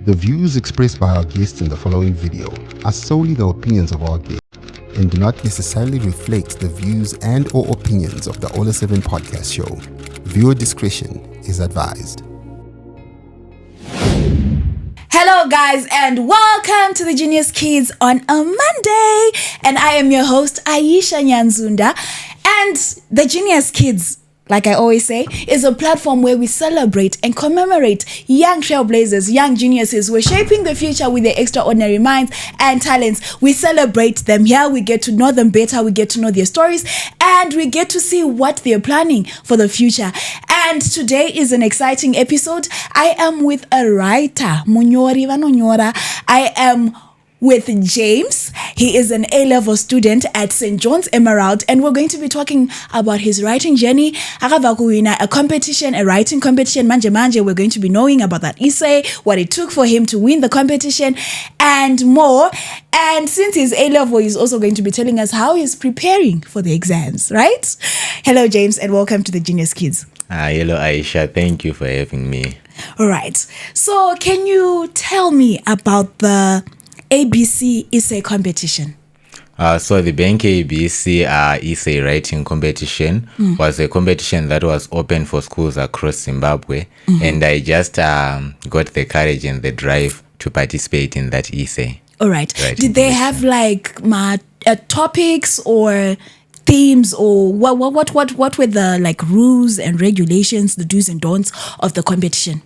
The views expressed by our guests in the following video are solely the opinions of our guests and do not necessarily reflect the views and or opinions of the Ola 7 podcast show. Viewer discretion is advised. Hello guys and welcome to the Genius Kids on a Monday, and I am your host Aisha Nyanzunda. And the Genius Kids, like I always say, is a platform where we celebrate and commemorate young trailblazers, young geniuses who are shaping the future with their extraordinary minds and talents. We celebrate them here, we get to know them better, we get to know their stories, and we get to see what they're planning for the future. And today is an exciting episode. I am with a writer, Munyori Vanonyora. I am with James. He is an A-level student at St. John's Emerald, and we're going to be talking about his writing journey. A competition, a writing competition. Manje, we're going to be knowing about that essay, what it took for him to win the competition, and more. And since he's A-level, he's also going to be telling us how he's preparing for the exams, right? Hello, James, and welcome to the Genius Kids. Hello, Aisha. Thank you for having me. All right. So can you tell me about the ABC essay competition? So the Bank ABC essay writing competition was a competition that was open for schools across Zimbabwe, and I just got the courage and the drive to participate in that essay. All right. Did they have like topics or themes, or what were the like rules and regulations, the do's and don'ts of the competition?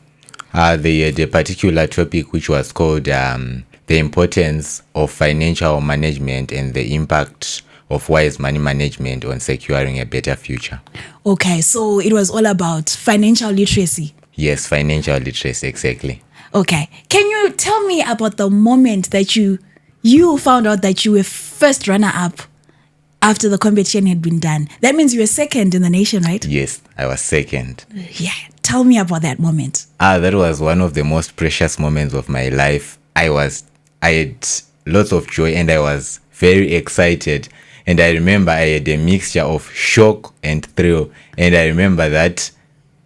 The particular topic, which was called the importance of financial management and the impact of wise money management on securing a better future. Okay, so it was all about financial literacy. Yes, financial literacy, exactly. Okay, can you tell me about the moment that you found out that you were first runner-up after the competition had been done? That means you were second in the nation, right? Yes, I was second. Yeah, tell me about that moment. That was one of the most precious moments of my life. I had lots of joy and I was very excited. And I remember I had a mixture of shock and thrill. And I remember that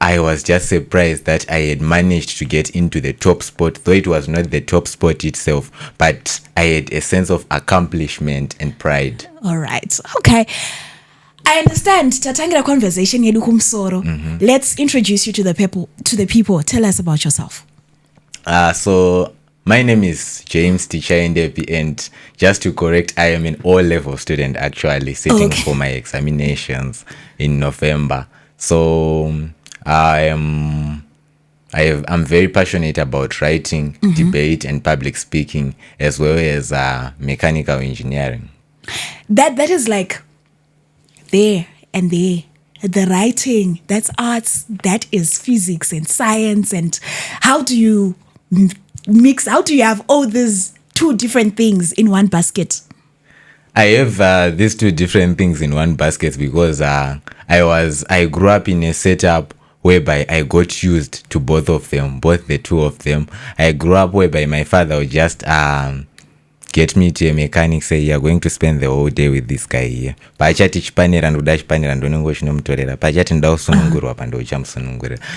I was just surprised that I had managed to get into the top spot, though it was not the top spot itself, but I had a sense of accomplishment and pride. All right. Okay. I understand. Tatangira conversation yedu kumsoro. Let's introduce you to the people. Tell us about yourself. So my name is James Tichaendepi, and just to correct, I am an O-level student actually, sitting for my examinations in November. So I'm very passionate about writing, debate, and public speaking, as well as mechanical engineering. That is like there and there. The writing, that's arts, that is physics and science. And how do you have all these two different things in one basket? I have these two different things in one basket because I grew up in a setup whereby I got used to both the two of them. I grew up whereby my father would just get me to a mechanic, say, you're going to spend the whole day with this guy here.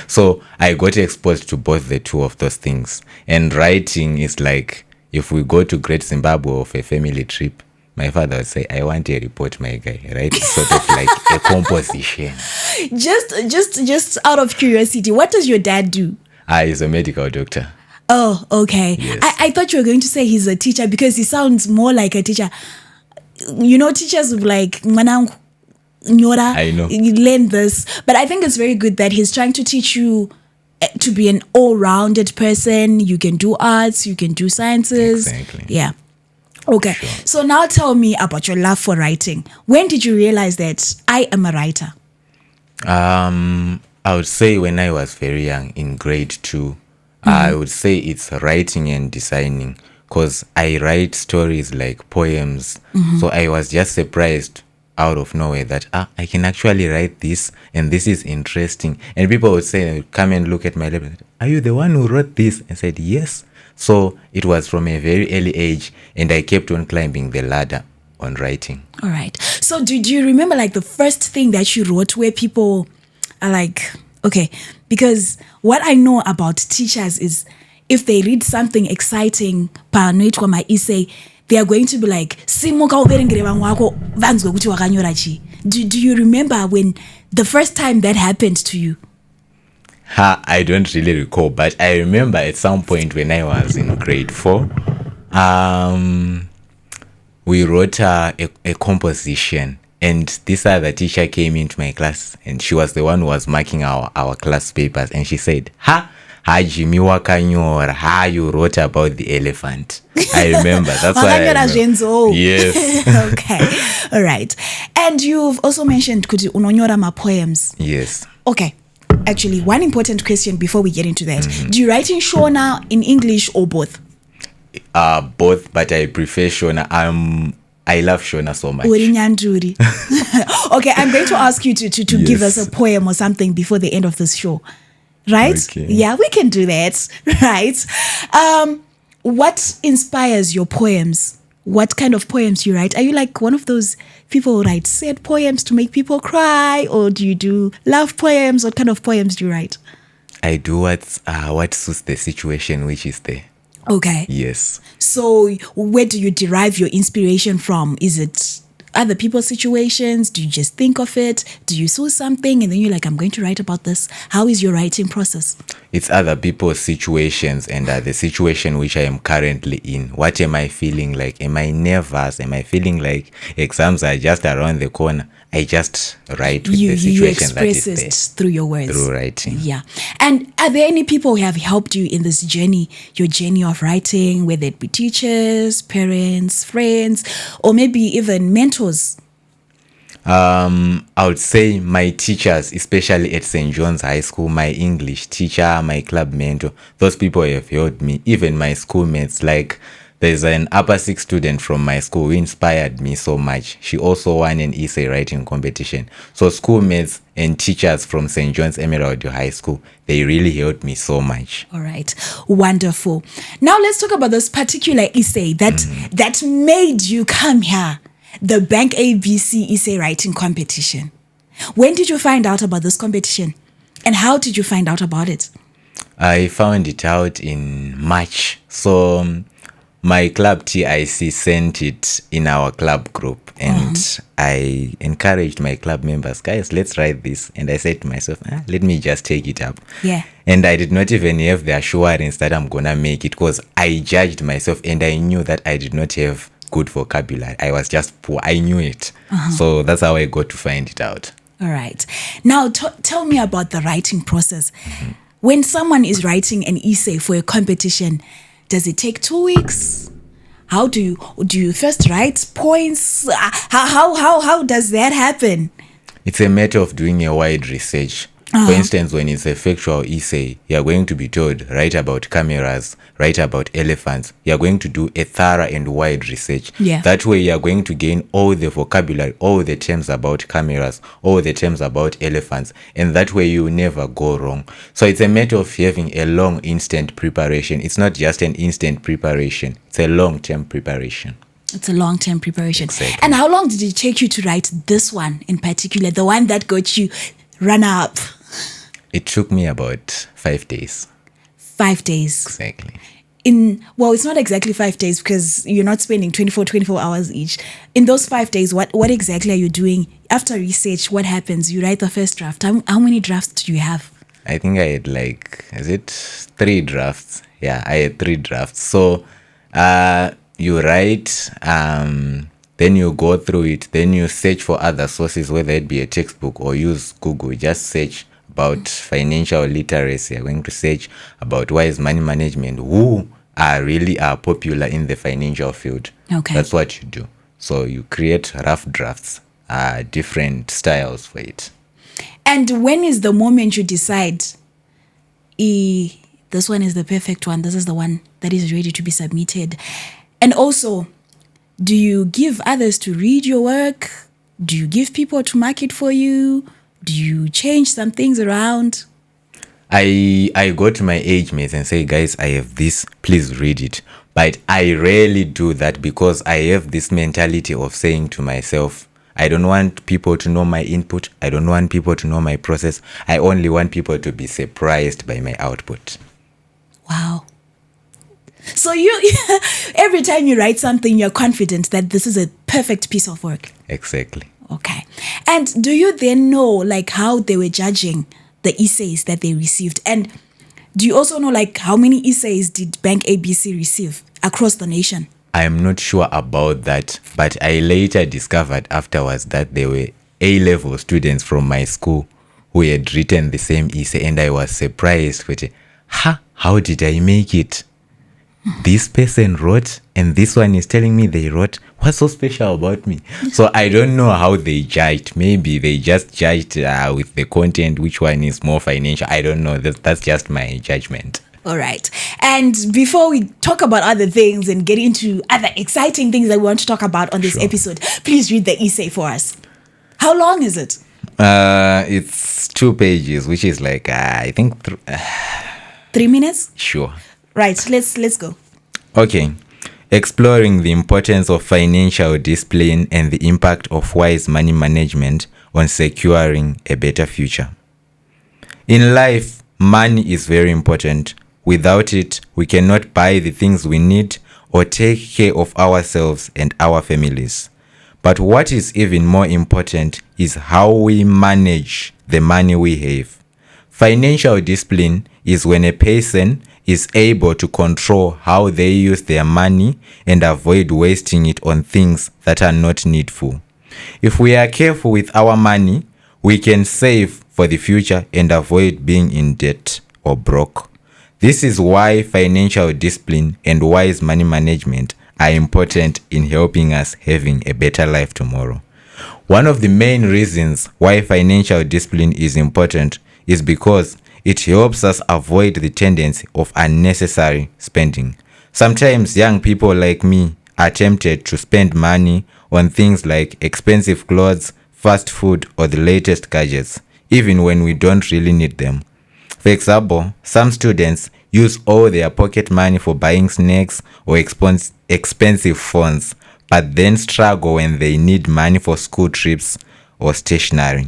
So I got exposed to both the two of those things. And writing is like, if we go to Great Zimbabwe or a family trip, my father would say, I want a report, my guy, right? Sort of like a composition. Just out of curiosity, what does your dad do? He's a medical doctor. Oh, okay. Yes. I thought you were going to say he's a teacher because he sounds more like a teacher. You know, teachers would like, Manang Nyora, I know. You learn this. But I think it's very good that he's trying to teach you to be an all-rounded person. You can do arts, you can do sciences. Exactly. Yeah. Okay. Sure. So now tell me about your love for writing. When did you realize that I am a writer? I would say when I was very young, in grade 2. I would say it's writing and designing, because I write stories like poems. So I was just surprised out of nowhere that I can actually write this, and this is interesting. And people would say, come and look at my label. Are you the one who wrote this? I said, yes. So it was from a very early age, and I kept on climbing the ladder on writing. All right. So do you remember like the first thing that you wrote where people are like, okay, because what I know about teachers is if they read something exciting, panoitwa maessay, they are going to be like, simuka uverengere vamwe vako vanzwe kuti wakanyora chii. Do you remember when the first time that happened to you? I don't really recall, but I remember at some point when I was in grade 4, we wrote a composition, and this other teacher came into my class, and she was the one who was marking our class papers, and she said, Jimmy wakanyora, you wrote about the elephant. I remember. That's why I remember. Yes. Okay. All right. And you've also mentioned kuti unonyora ma poems. Yes. Okay. Actually, one important question before we get into that. Do you write in Shona, in English, or both? Both, but I prefer Shona. I love Shona so much. Okay, I'm going to ask you to give us a poem or something before the end of this show. Right? Okay. Yeah, we can do that. Right? What inspires your poems? What kind of poems you write? Are you like one of those people who write sad poems to make people cry? Or do you do love poems? What kind of poems do you write? I do what suits the situation which is there. Okay. Yes. So where do you derive your inspiration from? Is it other people's situations? Do you just think of it? Do you see something and then you're like, I'm going to write about this? How is your writing process? It's other people's situations and the situation which I am currently in. What am I feeling like? Am I nervous? Am I feeling like exams are just around the corner? I just write with the situation that is there. You express it through your words. Through writing. Yeah. And are there any people who have helped you in this journey, your journey of writing, whether it be teachers, parents, friends, or maybe even mentors? I would say my teachers, especially at St. John's High School, my English teacher, my club mentor, those people have helped me. Even my schoolmates, like there's an upper six student from my school who inspired me so much. She also won an essay writing competition. So schoolmates and teachers from St. John's Emerald High School, they really helped me so much. All right. Wonderful. Now let's talk about this particular essay that made you come here. The Bank ABC essay writing competition. When did you find out about this competition? And how did you find out about it? I found it out in March. So my club TIC sent it in our club group, and I encouraged my club members, guys, let's write this. And I said to myself, let me just take it up. Yeah. And I did not even have the assurance that I'm gonna make it, because I judged myself and I knew that I did not have good vocabulary. I was just poor. I knew it. So that's how I got to find it out. All right. Now tell me about the writing process. When someone is writing an essay for a competition, does it take 2 weeks? How do you first write points? How does that happen? It's a matter of doing a wide research. For instance, when it's a factual essay, you're going to be told, write about cameras, write about elephants. You're going to do a thorough and wide research. Yeah. That way, you're going to gain all the vocabulary, all the terms about cameras, all the terms about elephants. And that way, you never go wrong. So it's a matter of having a long, instant preparation. It's not just an instant preparation. It's a long-term preparation. It's a long-term preparation. Exactly. And how long did it take you to write this one in particular, the one that got you runner-up? It took me about 5 days. 5 days. Exactly. Well, it's not exactly 5 days because you're not spending 24 hours each. In those 5 days, what exactly are you doing? After research, what happens? You write the first draft. How many drafts do you have? I think I had 3 drafts? Yeah, I had 3 drafts. So you write, then you go through it, then you search for other sources, whether it be a textbook or use Google. Just search about financial literacy. You're going to search about wise money management, who really are popular in the financial field. Okay. That's what you do. So you create rough drafts, different styles for it. And when is the moment you decide, this one is the perfect one, this is the one that is ready to be submitted? And also, do you give others to read your work? Do you give people to mark it for you? Do you change some things around? I go to my age mates and say, guys, I have this, please read it. But I rarely do that because I have this mentality of saying to myself, I don't want people to know my input. I don't want people to know my process. I only want people to be surprised by my output. Wow. So you, every time you write something, you're confident that this is a perfect piece of work. Exactly. Okay. And do you then know like how they were judging the essays that they received? And do you also know like how many essays did Bank ABC receive across the nation? I'm not sure about that, but I later discovered afterwards that there were A-level students from my school who had written the same essay, and I was surprised with it. How did I make it? This person wrote, and this one is telling me they wrote. What's so special about me? So I don't know how they judged. Maybe they just judged with the content, which one is more financial. I don't know. That's just my judgment. All right. And before we talk about other things and get into other exciting things that we want to talk about on this episode, please read the essay for us. How long is it? It's 2 pages, which is like, I think... 3 minutes? Sure. Right. Let's go. Okay. Exploring the importance of financial discipline and the impact of wise money management on securing a better future. In life, money is very important. Without it, we cannot buy the things we need or take care of ourselves and our families. But what is even more important is how we manage the money we have. Financial discipline is when a person is able to control how they use their money and avoid wasting it on things that are not needful. If we are careful with our money, we can save for the future and avoid being in debt or broke. This is why financial discipline and wise money management are important in helping us having a better life tomorrow. One of the main reasons why financial discipline is important is because it helps us avoid the tendency of unnecessary spending. Sometimes young people like me are tempted to spend money on things like expensive clothes, fast food, or the latest gadgets, even when we don't really need them. For example, some students use all their pocket money for buying snacks or expensive phones, but then struggle when they need money for school trips or stationery.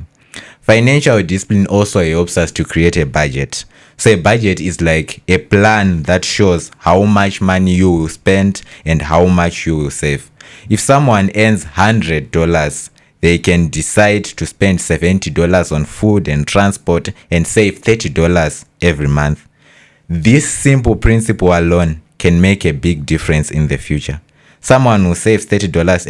Financial discipline also helps us to create a budget. So a budget is like a plan that shows how much money you will spend and how much you will save. If someone earns $100, they can decide to spend $70 on food and transport and save $30 every month. This simple principle alone can make a big difference in the future. Someone who saves $30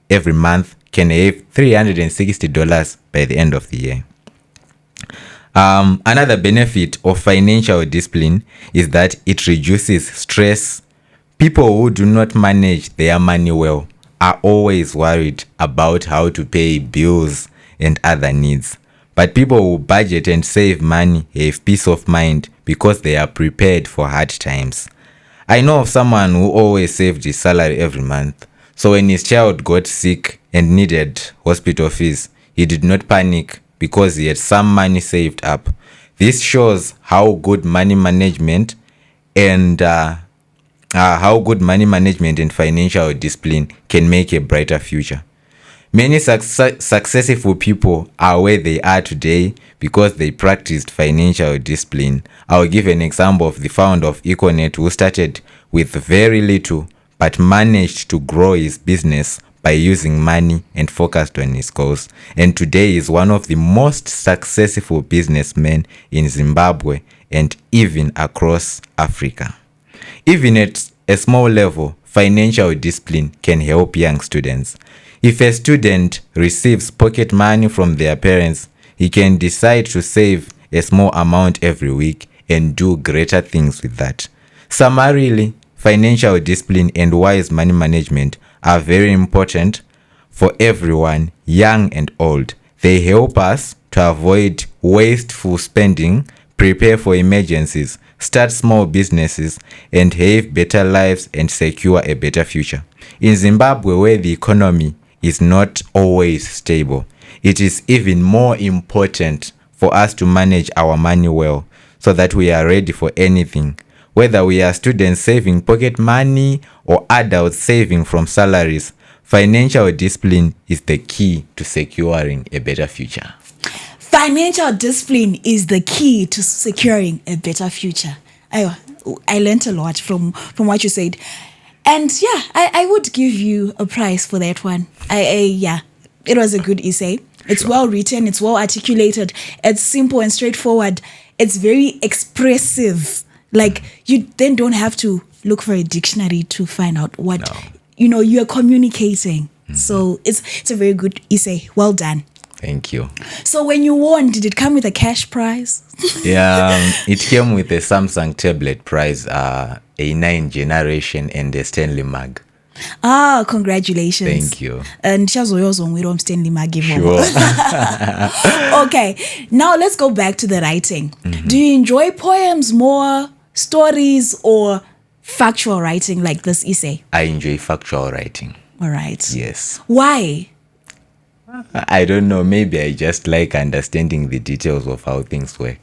every month can have $360 by the end of the year. Another benefit of financial discipline is that it reduces stress. People who do not manage their money well are always worried about how to pay bills and other needs. But people who budget and save money have peace of mind because they are prepared for hard times. I know of someone who always saved his salary every month. So when his child got sick and needed hospital fees, he did not panic because he had some money saved up. This shows how good money management and financial discipline can make a brighter future. Many successful people are where they are today because they practiced financial discipline. I'll give an example of the founder of Econet who started with very little but managed to grow his business by using money and focused on his goals. And today is one of the most successful businessmen in Zimbabwe and even across Africa. Even at a small level, financial discipline can help young students. If a student receives pocket money from their parents, he can decide to save a small amount every week and do greater things with that. Summarily, financial discipline and wise money management are very important for everyone, young and old. They help us to avoid wasteful spending, prepare for emergencies, start small businesses, and have better lives and secure a better future. In Zimbabwe, where the economy is not always stable, it is even more important for us to manage our money well so that we are ready for anything. Whether we are students saving pocket money or adults saving from salaries, financial discipline is the key to securing a better future. Financial discipline is the key to securing a better future. I learned a lot from what you said. And yeah, I would give you a prize for that one. Yeah, it was a good essay. It's well written, it's well articulated, it's simple and straightforward. It's very expressive. Like, you then don't have to look for a dictionary to find out what, you're communicating. So it's a very good essay. Well done. Thank you. So when you won, did it come with a cash prize? Yeah, it came with a Samsung tablet prize, a 9th generation, and a Stanley mug. Ah, congratulations. Thank you. And Shazoyo Stanley mug. Sure. Okay, now let's go back to the writing. Do you enjoy poems more, stories, or factual writing like this essay? I enjoy factual writing. All right. Yes. Why? I don't know. Maybe I just like understanding the details of how things work.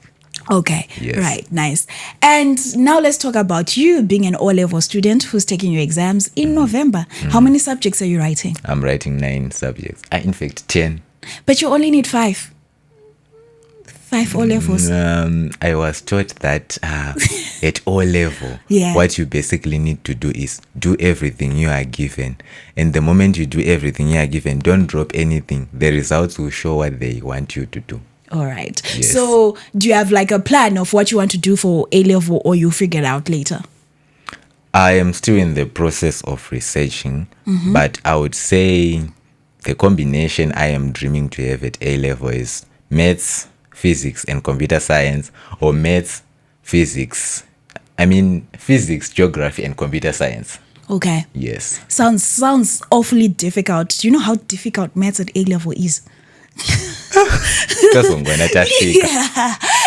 Okay. Yes. Right. Nice. And now let's talk about you being an O-level student who's taking your exams in November. How many subjects are you writing? I'm writing 9 subjects. In fact, 10. But you only need 5. 5 O-levels. I was taught that at O-level, what you basically need to do is do everything you are given. And the moment you do everything you are given, don't drop anything. The results will show what they want you to do. All right. Yes. So do you have like a plan of what you want to do for A-level, or you figure it out later? I am still in the process of researching, but I would say the combination I am dreaming to have at A-level is maths, physics, and computer science, or maths, physics, geography, and computer science. Okay. Yes. Sounds awfully difficult. Do you know how difficult maths at A-level is?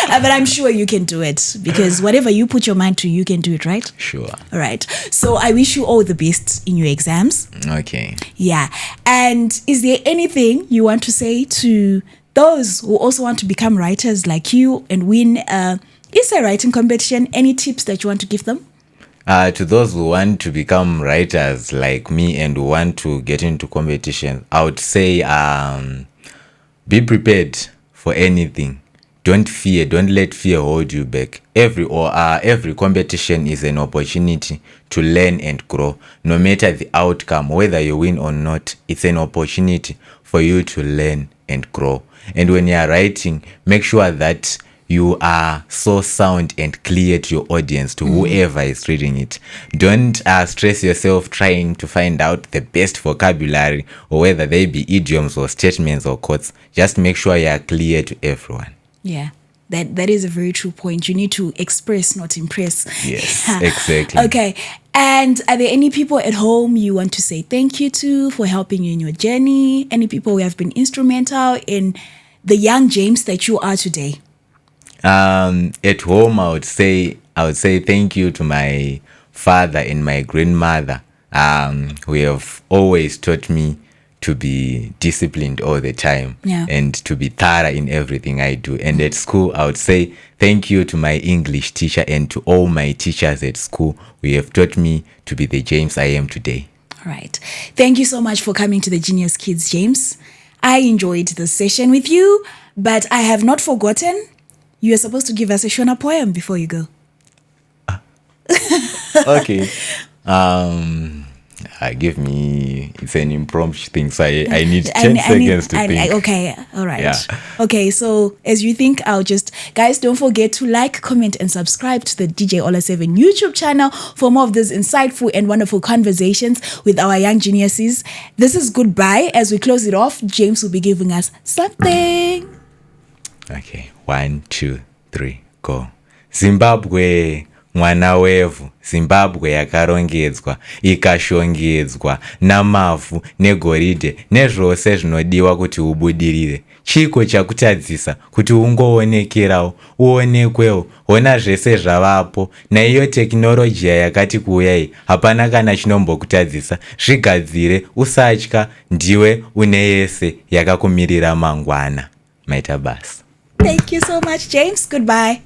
But I'm sure you can do it, because whatever you put your mind to, you can do it, right? Sure. All right. So I wish you all the best in your exams. Okay. Yeah. And is there anything you want to say to those who also want to become writers like you and win essay writing competition? Any tips that you want to give them? To those who want to become writers like me and who want to get into competition, I would say be prepared for anything. Don't fear. Don't let fear hold you back. Every competition is an opportunity to learn and grow. No matter the outcome, whether you win or not, it's an opportunity for you to learn and grow. And when you are writing, make sure that you are so sound and clear to your audience, to whoever is reading it. Don't stress yourself trying to find out the best vocabulary, or whether they be idioms or statements or quotes. Just make sure you are clear to everyone. Yeah, that is a very true point. You need to express, not impress. Yes, exactly. Okay, and are there any people at home you want to say thank you to for helping you in your journey? Any people who have been instrumental in the young James that you are today? At home, I would say thank you to my father and my grandmother, who have always taught me to be disciplined all the time, and to be thorough in everything I do. And at school, I would say thank you to my English teacher and to all my teachers at school who have taught me to be the James I am today. All right. Thank you so much for coming to the Genius Kids, James. I enjoyed the session with you, but I have not forgotten. You are supposed to give us a Shona poem before you go. Okay. It's an impromptu thing, so I need 10 seconds to think. Okay, all right. Yeah. Okay, so as you think, guys, don't forget to like, comment, and subscribe to the DJ Ola7 YouTube channel for more of these insightful and wonderful conversations with our young geniuses. This is goodbye. As we close it off, James will be giving us something. Okay, 1, 2, 3, go. Zimbabwe, mwana wevu. Zimbabwe yakarongedzwa, ikashongedzwa namavhu negoridhe nezvose zvinodiwa kuti ubudirire. Chiko chakutadzisa kuti ungoonekerawo, uonekwewo, ona zvese zvavapo, naiyo tekinolojia yakati kuuyai, hapana kana chinombokutadzisa. Zvigadzire, usatya, ndiwe une yese yakakumirira mangwana. Maita basa. Thank you so much, James. Goodbye.